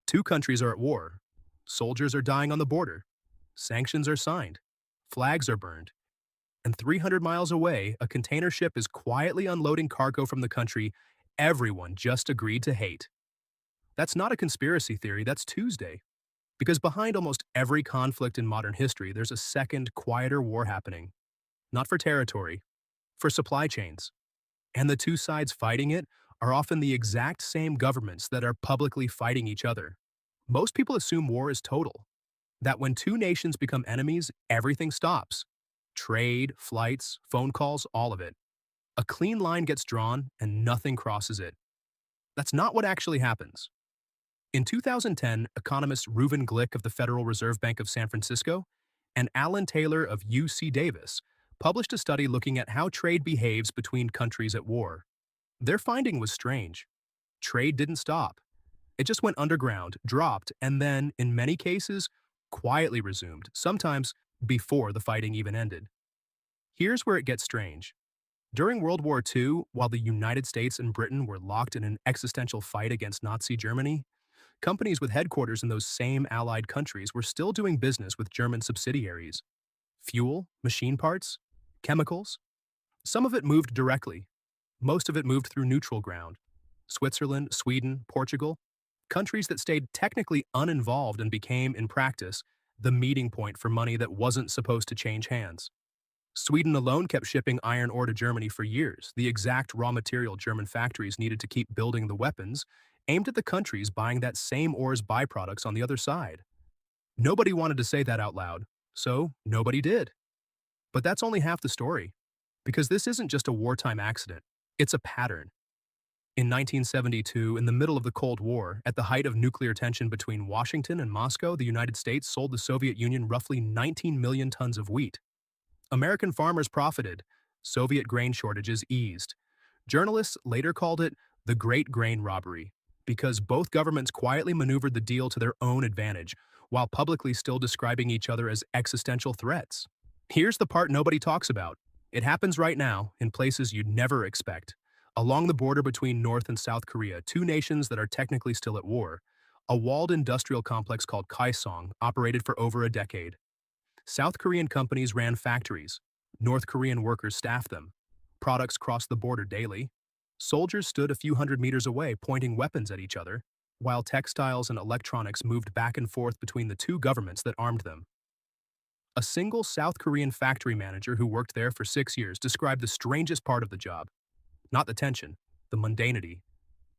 Two countries are at war. Soldiers are dying on the border. Sanctions are signed. Flags are burned. And 300 miles away, a container ship is quietly unloading cargo from the country everyone just agreed to hate. That's not a conspiracy theory, that's Tuesday. Because behind almost every conflict in modern history, there's a second, quieter war happening. Not for territory, for supply chains. And the two sides fighting it are often the exact same governments that are publicly fighting each other. Most people assume war is total, that when two nations become enemies, everything stops. Trade, flights, phone calls, all of it. A clean line gets drawn and nothing crosses it. That's not what actually happens. In 2010, economists Reuven Glick of the Federal Reserve Bank of San Francisco and Alan Taylor of UC Davis published a study looking at how trade behaves between countries at war. Their finding was strange. Trade didn't stop. It just went underground, dropped, and then, in many cases, quietly resumed, sometimes before the fighting even ended. Here's where it gets strange. During World War II, while the United States and Britain were locked in an existential fight against Nazi Germany, companies with headquarters in those same Allied countries were still doing business with German subsidiaries. Fuel, machine parts, chemicals. Some of it moved directly. Most of it moved through neutral ground. Switzerland, Sweden, Portugal, countries that stayed technically uninvolved and became, in practice, the meeting point for money that wasn't supposed to change hands. Sweden alone kept shipping iron ore to Germany for years, the exact raw material German factories needed to keep building the weapons, aimed at the countries buying that same ore's byproducts on the other side. Nobody wanted to say that out loud, so nobody did. But that's only half the story, because this isn't just a wartime accident, it's a pattern. In 1972, in the middle of the Cold War, at the height of nuclear tension between Washington and Moscow, the United States sold the Soviet Union roughly 19 million tons of wheat. American farmers profited. Soviet grain shortages eased. Journalists later called it the Great Grain Robbery, because both governments quietly maneuvered the deal to their own advantage, while publicly still describing each other as existential threats. Here's the part nobody talks about. It happens right now, in places you'd never expect. Along the border between North and South Korea, two nations that are technically still at war, a walled industrial complex called Kaesong operated for over a decade. South Korean companies ran factories. North Korean workers staffed them. Products crossed the border daily. Soldiers stood a few hundred meters away pointing weapons at each other, while textiles and electronics moved back and forth between the two governments that armed them. A single South Korean factory manager who worked there for 6 years described the strangest part of the job. Not the tension, the mundanity.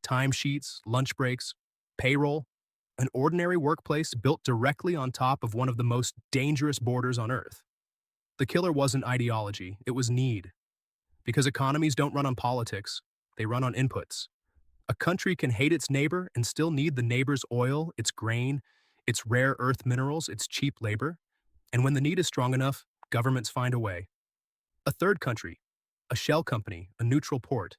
Timesheets, lunch breaks, payroll, an ordinary workplace built directly on top of one of the most dangerous borders on Earth. The killer wasn't ideology, it was need. Because economies don't run on politics, they run on inputs. A country can hate its neighbor and still need the neighbor's oil, its grain, its rare earth minerals, its cheap labor. And when the need is strong enough, governments find a way. A third country, a shell company, a neutral port,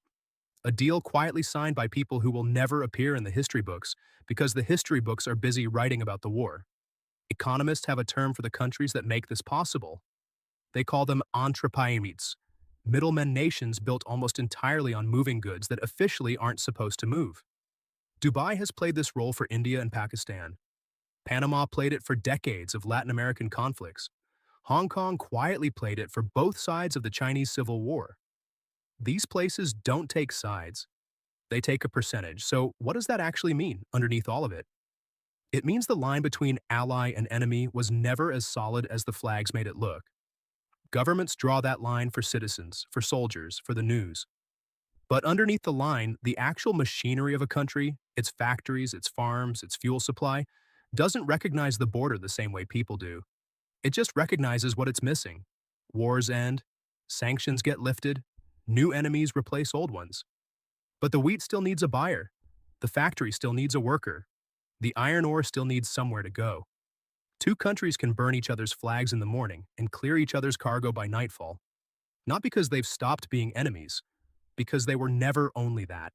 a deal quietly signed by people who will never appear in the history books because the history books are busy writing about the war. Economists have a term for the countries that make this possible. They call them entrepreneurs, middlemen nations built almost entirely on moving goods that officially aren't supposed to move. Dubai has played this role for India and Pakistan. Panama played it for decades of Latin American conflicts. Hong Kong quietly played it for both sides of the Chinese Civil War. These places don't take sides. They take a percentage. So what does that actually mean underneath all of it? It means the line between ally and enemy was never as solid as the flags made it look. Governments draw that line for citizens, for soldiers, for the news. But underneath the line, the actual machinery of a country, its factories, its farms, its fuel supply, doesn't recognize the border the same way people do. It just recognizes what it's missing. Wars end, sanctions get lifted, new enemies replace old ones. But the wheat still needs a buyer. The factory still needs a worker. The iron ore still needs somewhere to go. Two countries can burn each other's flags in the morning and clear each other's cargo by nightfall. Not because they've stopped being enemies, because they were never only that.